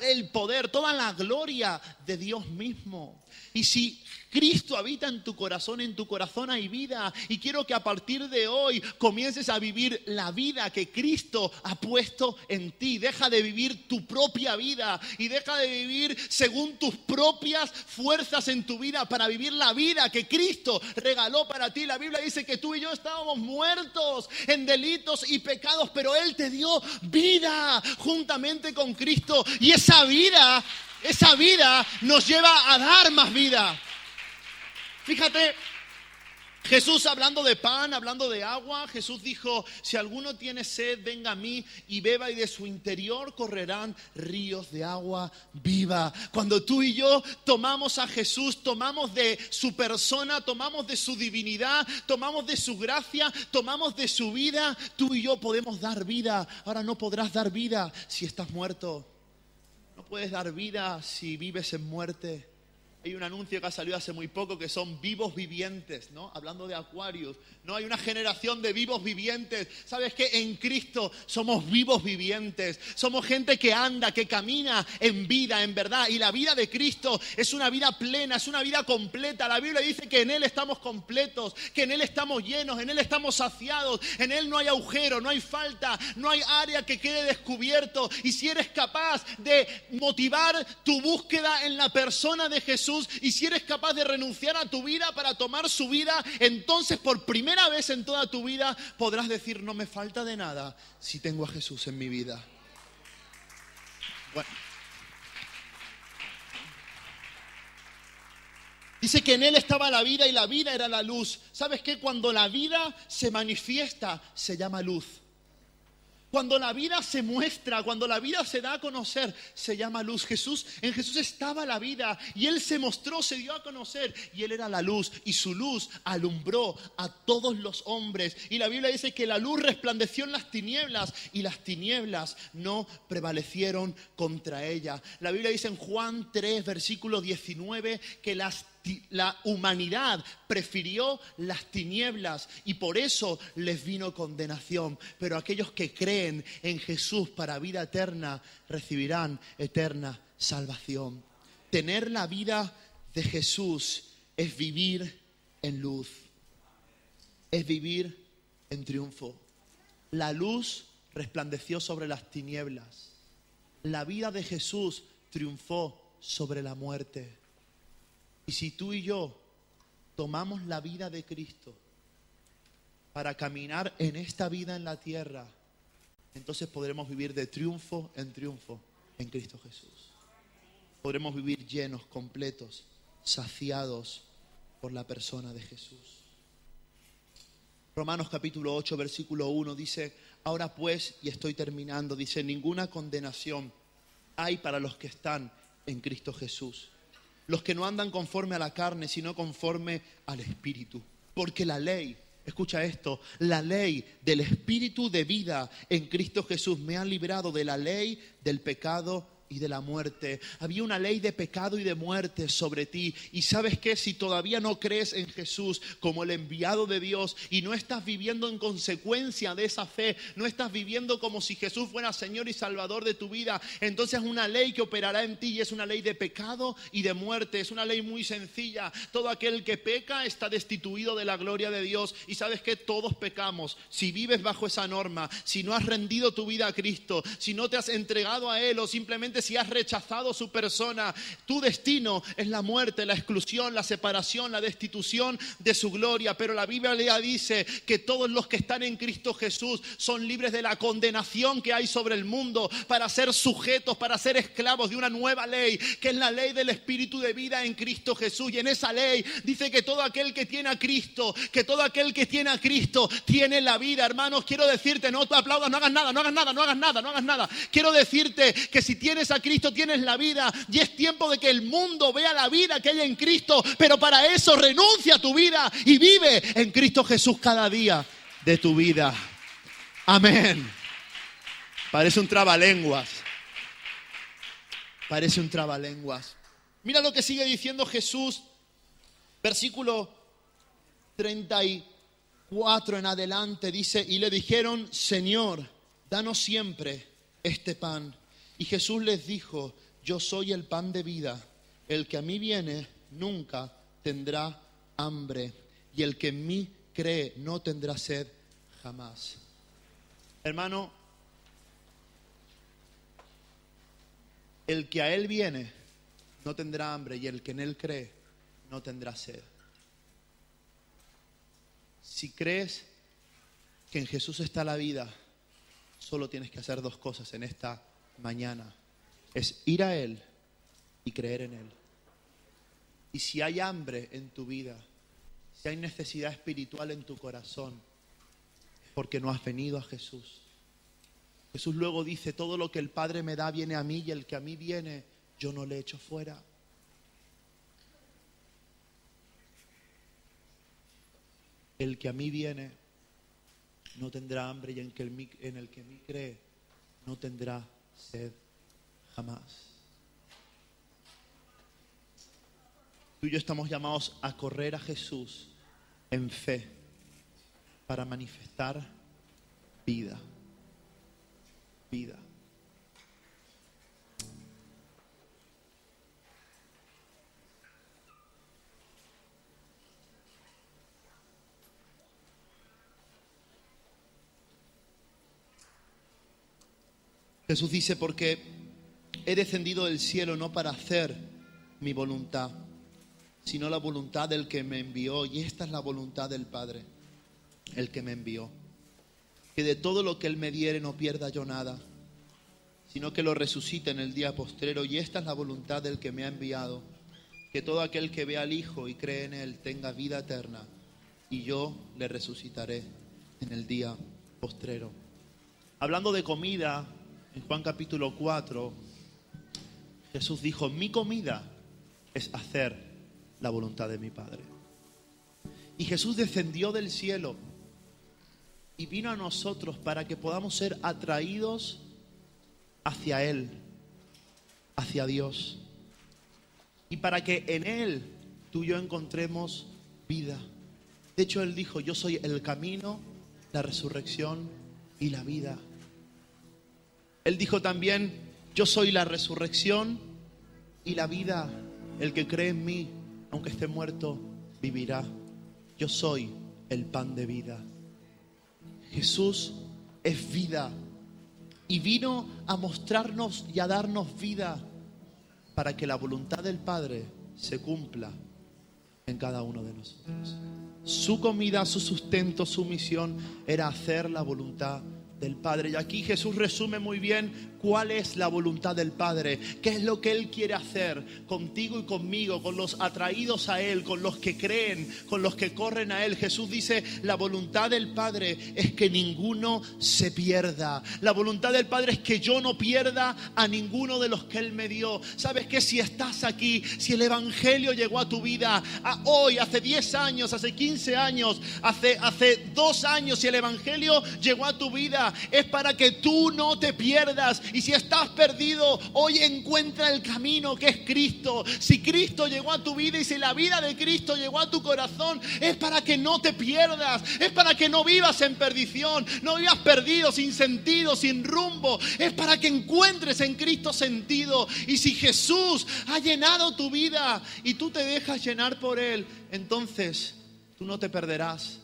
el poder, toda la gloria de Dios mismo. Y si Cristo habita en tu corazón hay vida. Y quiero que a partir de hoy comiences a vivir la vida que Cristo ha puesto en ti. Deja de vivir tu propia vida y deja de vivir según tus propias fuerzas en tu vida para vivir la vida que Cristo regaló para ti. La Biblia dice que tú y yo estábamos muertos en delitos y pecados, pero Él te dio vida juntamente con Cristo. Y esa vida nos lleva a dar más vida. Fíjate, Jesús hablando de pan, hablando de agua, Jesús dijo, si alguno tiene sed, venga a mí y beba, y de su interior correrán ríos de agua viva. Cuando tú y yo tomamos a Jesús, tomamos de su persona, tomamos de su divinidad, tomamos de su gracia, tomamos de su vida, tú y yo podemos dar vida. Ahora no podrás dar vida si estás muerto. No puedes dar vida si vives en muerte. Hay un anuncio que ha salido hace muy poco que son vivos vivientes, ¿no? Hablando de Aquarius, ¿no? Hay una generación de vivos vivientes. ¿Sabes qué? En Cristo somos vivos vivientes. Somos gente que anda, que camina en vida, en verdad. Y la vida de Cristo es una vida plena, es una vida completa. La Biblia dice que en Él estamos completos, que en Él estamos llenos, en Él estamos saciados. En Él no hay agujero, no hay falta, no hay área que quede descubierto. Y si eres capaz de motivar tu búsqueda en la persona de Jesús, y si eres capaz de renunciar a tu vida para tomar su vida, entonces por primera vez en toda tu vida podrás decir, no me falta de nada si tengo a Jesús en mi vida. Bueno. Dice que en Él estaba la vida y la vida era la luz. ¿Sabes qué? Cuando la vida se manifiesta, se llama luz. Cuando la vida se muestra, cuando la vida se da a conocer, se llama luz. En Jesús estaba la vida y Él se mostró, se dio a conocer y Él era la luz y su luz alumbró a todos los hombres. Y la Biblia dice que la luz resplandeció en las tinieblas y las tinieblas no prevalecieron contra ella. La Biblia dice en Juan 3, versículo 19, que la humanidad prefirió las tinieblas y por eso les vino condenación. Pero aquellos que creen en Jesús para vida eterna recibirán eterna salvación. Tener la vida de Jesús es vivir en luz, es vivir en triunfo. La luz resplandeció sobre las tinieblas. La vida de Jesús triunfó sobre la muerte. Y si tú y yo tomamos la vida de Cristo para caminar en esta vida en la tierra, entonces podremos vivir de triunfo en Cristo Jesús. Podremos vivir llenos, completos, saciados por la persona de Jesús. Romanos capítulo 8, versículo 1 dice, ahora pues, y estoy terminando, dice, ninguna condenación hay para los que están en Cristo Jesús. Los que no andan conforme a la carne, sino conforme al Espíritu. Porque la ley, escucha esto, la ley del Espíritu de vida en Cristo Jesús me ha librado de la ley del pecado y de la muerte. Había una ley de pecado y de muerte sobre ti. Y ¿sabes qué? Si todavía no crees en Jesús como el enviado de Dios y no estás viviendo en consecuencia de esa fe, no estás viviendo como si Jesús fuera Señor y Salvador de tu vida, entonces es una ley que operará en ti y es una ley de pecado y de muerte. Es una ley muy sencilla. Todo aquel que peca está destituido de la gloria de Dios. Y ¿sabes qué? Todos pecamos. Si vives bajo esa norma, si no has rendido tu vida a Cristo, si no te has entregado a Él o simplemente si has rechazado su persona, tu destino es la muerte, la exclusión, la separación, la destitución de su gloria. Pero la Biblia dice que todos los que están en Cristo Jesús son libres de la condenación que hay sobre el mundo para ser sujetos, para ser esclavos de una nueva ley, que es la ley del Espíritu de vida en Cristo Jesús. Y en esa ley dice que todo aquel que tiene a Cristo, tiene la vida. Hermanos, quiero decirte, no te aplaudas, no hagas nada. Quiero decirte que si tienes vienes a Cristo tienes la vida y es tiempo de que el mundo vea la vida que hay en Cristo, pero para eso renuncia a tu vida y vive en Cristo Jesús cada día de tu vida. Amén. Parece un trabalenguas. Parece un trabalenguas. Mira lo que sigue diciendo Jesús, versículo 34 en adelante, dice: y le dijeron: Señor, danos siempre este pan. Y Jesús les dijo: yo soy el pan de vida. El que a mí viene nunca tendrá hambre, y el que en mí cree no tendrá sed jamás. Hermano, el que a Él viene no tendrá hambre, y el que en Él cree no tendrá sed. Si crees que en Jesús está la vida, solo tienes que hacer dos cosas en esta mañana. Es ir a Él y creer en Él. Y si hay hambre en tu vida, si hay necesidad espiritual en tu corazón, es porque no has venido a Jesús. Jesús luego dice: todo lo que el Padre me da viene a mí, y el que a mí viene, yo no le echo fuera. El que a mí viene no tendrá hambre, y en el que en mí cree no tendrá sed jamás. Tú y yo estamos llamados a correr a Jesús en fe para manifestar vida. Vida. Jesús dice: porque he descendido del cielo no para hacer mi voluntad, sino la voluntad del que me envió. Y esta es la voluntad del Padre, el que me envió, que de todo lo que Él me diere no pierda yo nada, sino que lo resucite en el día postrero. Y esta es la voluntad del que me ha enviado, que todo aquel que vea al Hijo y cree en Él tenga vida eterna, y yo le resucitaré en el día postrero. Hablando de comida, en Juan capítulo 4, Jesús dijo: mi comida es hacer la voluntad de mi Padre. Y Jesús descendió del cielo y vino a nosotros para que podamos ser atraídos hacia Él, hacia Dios. Y para que en Él tú y yo encontremos vida. De hecho, Él dijo: yo soy el camino, la resurrección y la vida. Él dijo también: yo soy la resurrección y la vida. El que cree en mí, aunque esté muerto, vivirá. Yo soy el pan de vida. Jesús es vida y vino a mostrarnos y a darnos vida para que la voluntad del Padre se cumpla en cada uno de nosotros. Su comida, su sustento, su misión era hacer la voluntad del Padre. Y aquí Jesús resume muy bien cuál es la voluntad del Padre, qué es lo que Él quiere hacer contigo y conmigo, con los atraídos a Él, con los que creen, con los que corren a Él. Jesús dice: la voluntad del Padre es que ninguno se pierda. La voluntad del Padre es que yo no pierda a ninguno de los que Él me dio. ¿Sabes qué? Si estás aquí, si el Evangelio llegó a tu vida hoy, hace 10 años, hace 15 años, hace 2 años, si el Evangelio llegó a tu vida, es para que tú no te pierdas. Y si estás perdido, hoy encuentra el camino, que es Cristo. Si Cristo llegó a tu vida y si la vida de Cristo llegó a tu corazón, es para que no te pierdas, es para que no vivas en perdición, no vivas perdido, sin sentido, sin rumbo. Es para que encuentres en Cristo sentido. Y si Jesús ha llenado tu vida y tú te dejas llenar por Él, entonces tú no te perderás,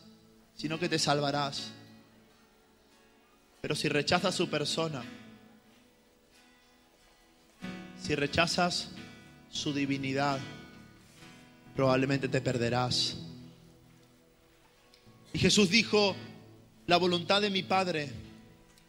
sino que te salvarás. Pero si rechazas su persona, si rechazas su divinidad, probablemente te perderás. Y Jesús dijo: la voluntad de mi Padre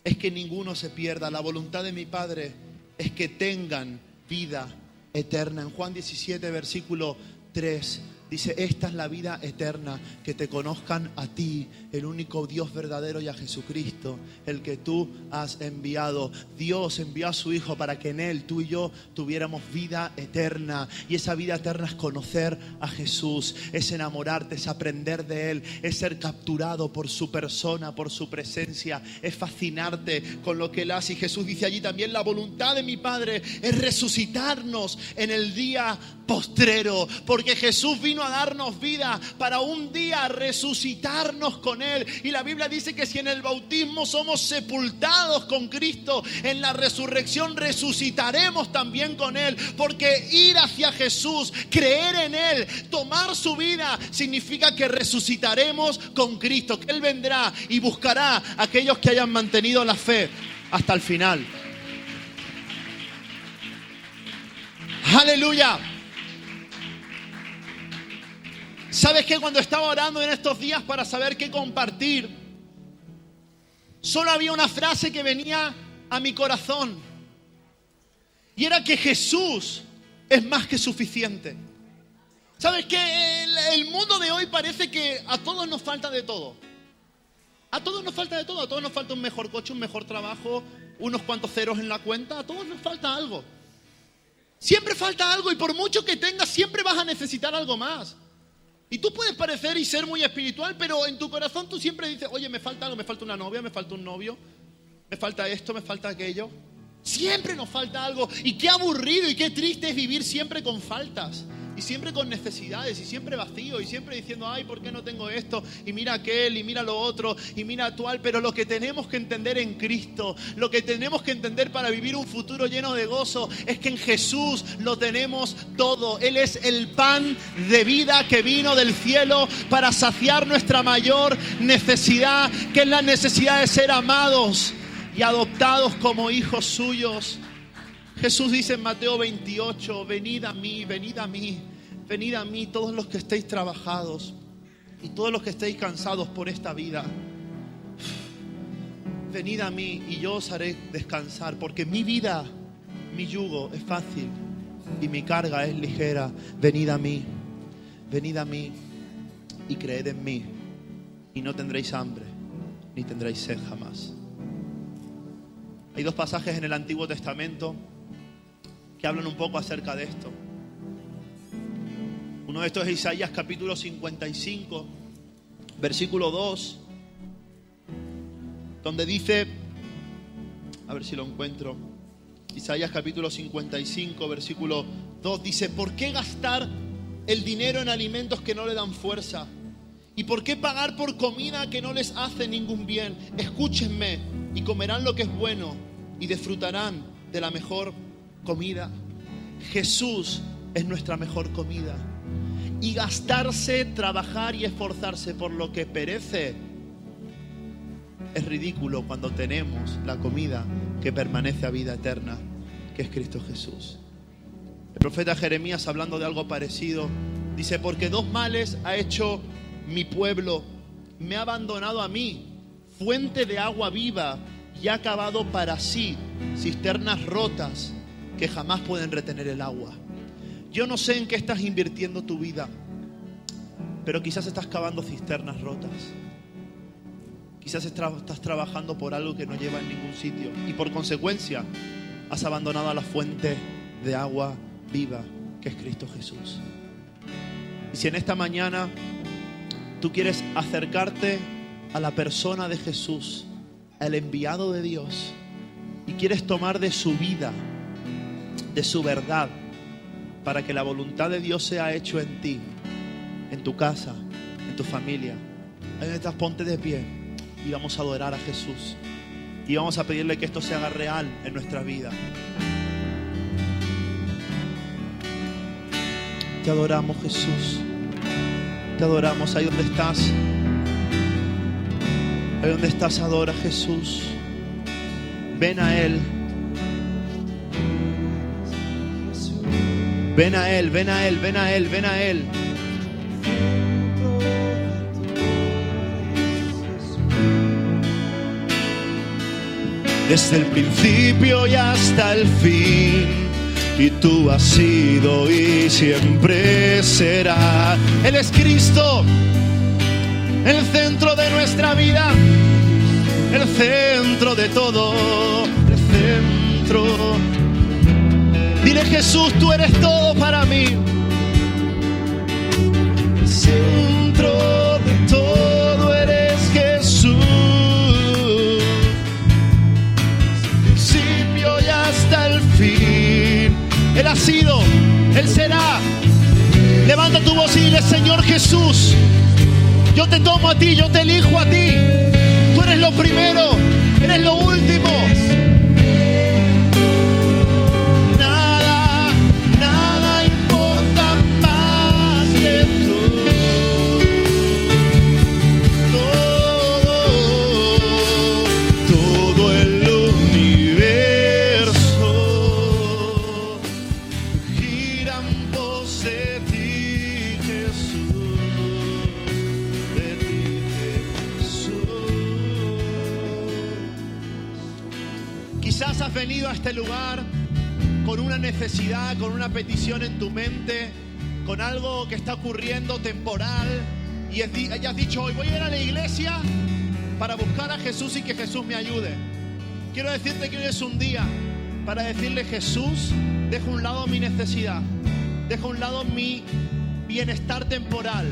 es que ninguno se pierda. La voluntad de mi Padre es que tengan vida eterna. En Juan 17, versículo 3 Dice, esta es la vida eterna, que te conozcan a ti, el único Dios verdadero, y a Jesucristo, el que tú has enviado. Dios envió a su Hijo para que en Él, tú y yo, tuviéramos vida eterna. Y esa vida eterna es conocer a Jesús, es enamorarte, es aprender de Él, es ser capturado por su persona, por su presencia, es fascinarte con lo que Él hace. Y Jesús dice allí también, la voluntad de mi Padre es resucitarnos en el día postrero, porque Jesús vino a darnos vida para un día resucitarnos con Él. Y la Biblia dice que si en el bautismo somos sepultados con Cristo, en la resurrección resucitaremos también con Él, porque ir hacia Jesús, creer en Él, tomar su vida, significa que resucitaremos con Cristo, que Él vendrá y buscará a aquellos que hayan mantenido la fe hasta el final. ¡Aleluya! ¿Sabes qué? Cuando estaba orando en estos días para saber qué compartir, solo había una frase que venía a mi corazón. Y era que Jesús es más que suficiente. ¿Sabes qué? El mundo de hoy parece que a todos nos falta de todo. A todos nos falta de todo. A todos nos falta un mejor coche, un mejor trabajo, unos cuantos ceros en la cuenta. A todos nos falta algo. Siempre falta algo, y por mucho que tengas, siempre vas a necesitar algo más. Y tú puedes parecer y ser muy espiritual, pero en tu corazón tú siempre dices, oye, me falta algo, me falta una novia, me falta un novio, me falta esto, me falta aquello. Siempre nos falta algo. Y qué aburrido y qué triste es vivir siempre con faltas, y siempre con necesidades, y siempre vacío, y siempre diciendo, ay, ¿por qué no tengo esto? Y mira aquel, y mira lo otro, y mira actual. Pero lo que tenemos que entender en Cristo, lo que tenemos que entender para vivir un futuro lleno de gozo, es que en Jesús lo tenemos todo. Él es el pan de vida que vino del cielo para saciar nuestra mayor necesidad, que es la necesidad de ser amados y adoptados como hijos suyos. Jesús dice en Mateo 28, venid a mí, venid a mí, venid a mí todos los que estéis trabajados y todos los que estéis cansados por esta vida. Venid a mí y yo os haré descansar, porque mi vida, mi yugo es fácil y mi carga es ligera. Venid a mí y creed en mí, y no tendréis hambre ni tendréis sed jamás. Hay dos pasajes en el Antiguo Testamento que hablan un poco acerca de esto. Uno de estos es Isaías capítulo 55, versículo 2, donde dice, a ver si lo encuentro, Isaías capítulo 55, versículo 2, dice, ¿por qué gastar el dinero en alimentos que no le dan fuerza? ¿Y por qué pagar por comida que no les hace ningún bien? Escúchenme y comerán lo que es bueno y disfrutarán de la mejor comida. Jesús es nuestra mejor comida. Y gastarse, trabajar y esforzarse por lo que perece es ridículo cuando tenemos la comida que permanece a vida eterna, que es Cristo Jesús. El profeta Jeremías, hablando de algo parecido, dice, porque dos males ha hecho mi pueblo, me ha abandonado a mí, fuente de agua viva, y ha cavado para sí cisternas rotas que jamás pueden retener el agua. Yo no sé en qué estás invirtiendo tu vida, pero quizás estás cavando cisternas rotas. Quizás estás trabajando por algo que no lleva en ningún sitio, y por consecuencia has abandonado a la fuente de agua viva, que es Cristo Jesús. Y si en esta mañana tú quieres acercarte a la persona de Jesús, al enviado de Dios, y quieres tomar de su vida, de su verdad, para que la voluntad de Dios sea hecho en ti, en tu casa, en tu familia, ahí donde estás, ponte de pie y vamos a adorar a Jesús, y vamos a pedirle que esto se haga real en nuestra vida. Te adoramos, Jesús, te adoramos. Ahí donde estás, ahí donde estás, adora a Jesús. Ven a Él. Ven a Él, ven a Él, ven a Él, ven a Él. Desde el principio y hasta el fin, y tú has sido y siempre será. Él es Cristo, el centro de nuestra vida, el centro de todo, el centro. Dile: Jesús, tú eres todo para mí. El centro de todo eres Jesús. Principio y hasta el fin. Él ha sido, Él será. Levanta tu voz y dile: Señor Jesús, yo te tomo a ti, yo te elijo a ti. Tú eres lo primero, eres lo último. Nada, nada importa más que tú. Todo el universo gira en pos de ti, Jesús. Quizás has venido a este lugar con una necesidad, con una petición en tu mente, con algo que está ocurriendo temporal, y hayas dicho: hoy voy a ir a la iglesia para buscar a Jesús y que Jesús me ayude. Quiero decirte que hoy es un día para decirle: Jesús, deja a un lado mi necesidad, deja a un lado mi bienestar temporal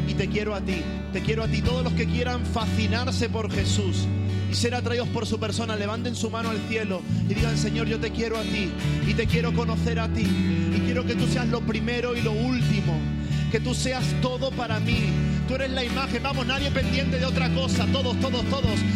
y te quiero a ti. Te quiero a ti. Todos los que quieran fascinarse por Jesús y ser atraídos por su persona, levanten su mano al cielo y digan: Señor, yo te quiero a ti y te quiero conocer a ti, y quiero que tú seas lo primero y lo último, que tú seas todo para mí. Tú eres la imagen, vamos, nadie pendiente de otra cosa, todos,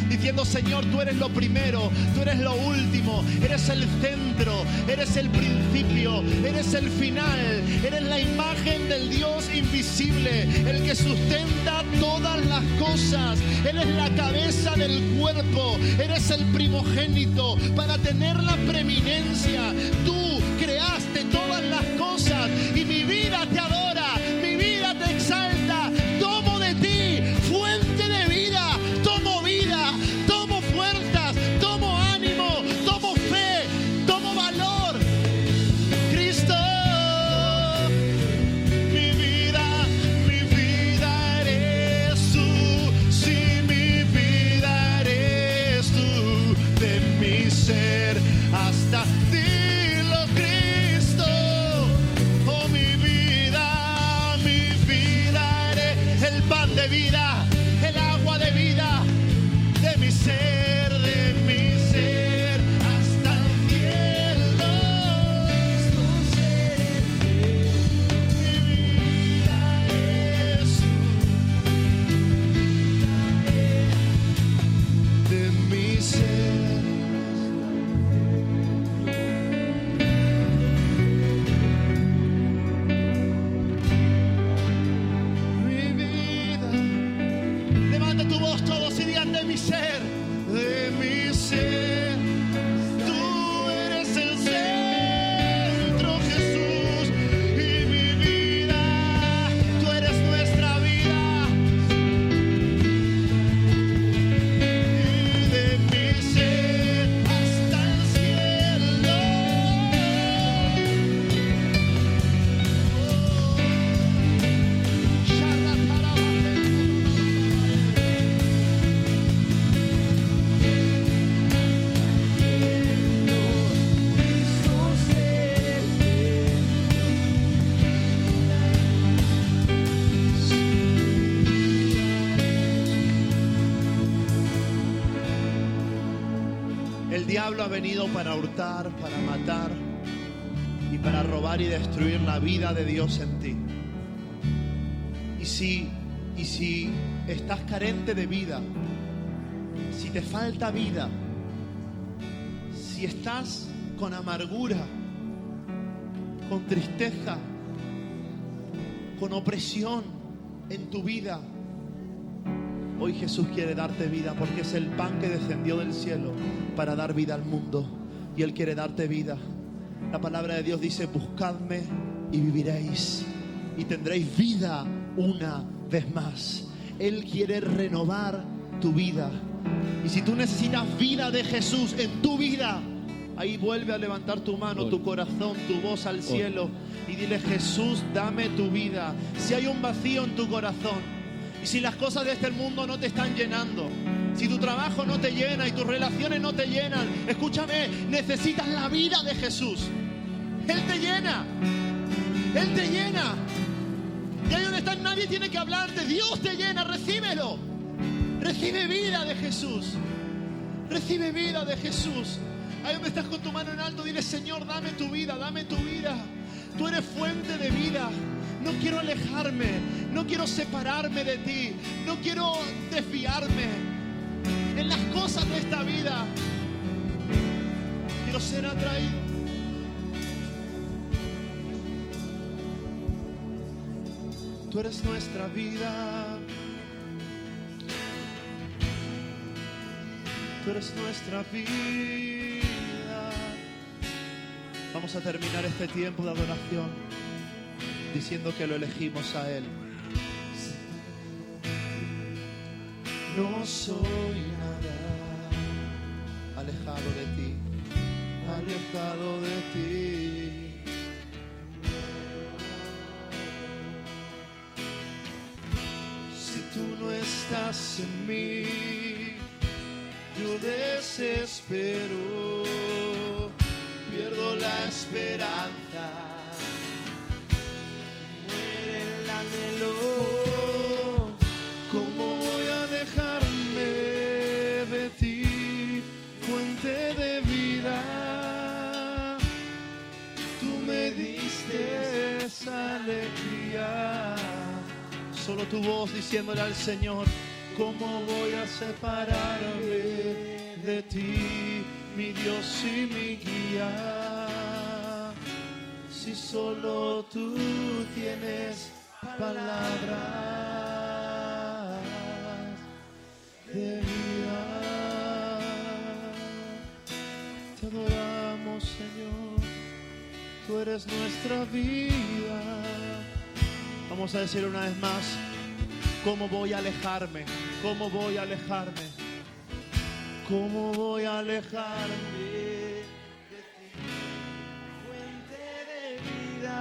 diciendo: Señor, tú eres lo primero, tú eres lo último, eres el centro, eres el principio, eres el final, eres la imagen del Dios invisible, el que sustenta todas las cosas. Eres la cabeza del cuerpo, eres el primogénito para tener la preeminencia. Tú creaste todas las cosas y mi vida te adora, mi vida te exalta. Tomo de ti, fuente de vida, tomo vida, tomo fuerzas, tomo ánimo, tomo fe, tomo valor. Cristo, mi vida eres tú. Sí, mi vida eres tú, de mi ser hasta dilo, Cristo. Oh, mi vida eres el pan de vida, el agua de vida, de mi ser hasta el cielo. Mi vida es de mi ser. Mi vida. Levanta tu voz todos y digan: de mi ser, de mi ser. Tú eres el centro, Jesús, y mi vida, tú eres nuestra vida. Y de mi ser hasta el cielo. El diablo ha venido para hurtar, para matar y para robar y destruir la vida de Dios en ti. Y si estás carente de vida, si te falta vida, si estás con amargura, con tristeza, con opresión en tu vida, hoy Jesús quiere darte vida, porque es el pan que descendió del cielo para dar vida al mundo, y Él quiere darte vida. La palabra de Dios dice: buscadme y viviréis, y tendréis vida una vez más. Él quiere renovar tu vida. Y si tú necesitas vida de Jesús en tu vida, Ahí vuelve a levantar tu mano, tu corazón, tu voz al cielo y dile: Jesús, dame tu vida. Si hay un vacío en tu corazón y si las cosas de este mundo no te están llenando, si tu trabajo no te llena y tus relaciones no te llenan, escúchame, necesitas la vida de Jesús. Él te llena. Él te llena. Y ahí donde estás nadie tiene que hablarte. Dios te llena, recíbelo. Recibe vida de Jesús. Recibe vida de Jesús. Ahí donde estás con tu mano en alto, dile: Señor, dame tu vida, dame tu vida. Tú eres fuente de vida. No quiero alejarme, no quiero separarme de ti, no quiero desviarme en las cosas de esta vida. Quiero ser atraído. Tú eres nuestra vida. Tú eres nuestra vida. Vamos a terminar este tiempo de adoración diciendo que lo elegimos a Él. No soy nada alejado de ti, alejado de ti. Si tú no estás en mí, yo desespero, pierdo la esperanza, muere el anhelo. ¿Cómo voy a dejarme de ti, fuente de vida? Tú me diste esa alegría. Solo tu voz diciéndole al Señor: ¿cómo voy a separarme de ti, mi Dios y mi guía? Si solo tú tienes palabras de vida. Te adoramos, Señor. Tú eres nuestra vida. Vamos a decir una vez más: ¿cómo voy a alejarme? ¿Cómo voy a alejarme? ¿Cómo voy a alejarme de ti, fuente de vida?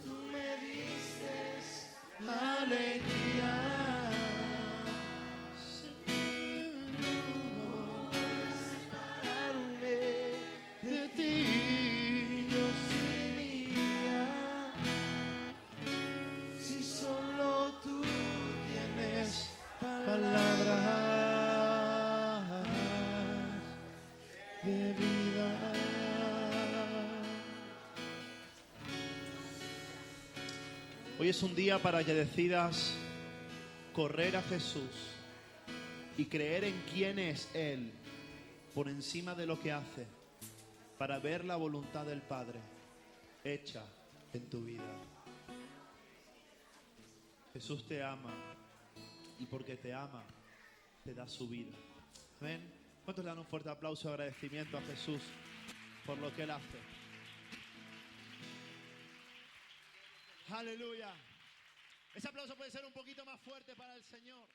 Tú me diste alegría. No puedes separarme de ti, Dios mío. Si solo tú tienes palabras de vida. Hoy es un día para que decidas correr a Jesús y creer en quién es Él por encima de lo que hace, para ver la voluntad del Padre hecha en tu vida. Jesús te ama y porque te ama, te da su vida. Amén. ¿Cuántos le dan un fuerte aplauso de agradecimiento a Jesús por lo que Él hace? Aleluya. Ese aplauso puede ser un poquito más fuerte para el Señor.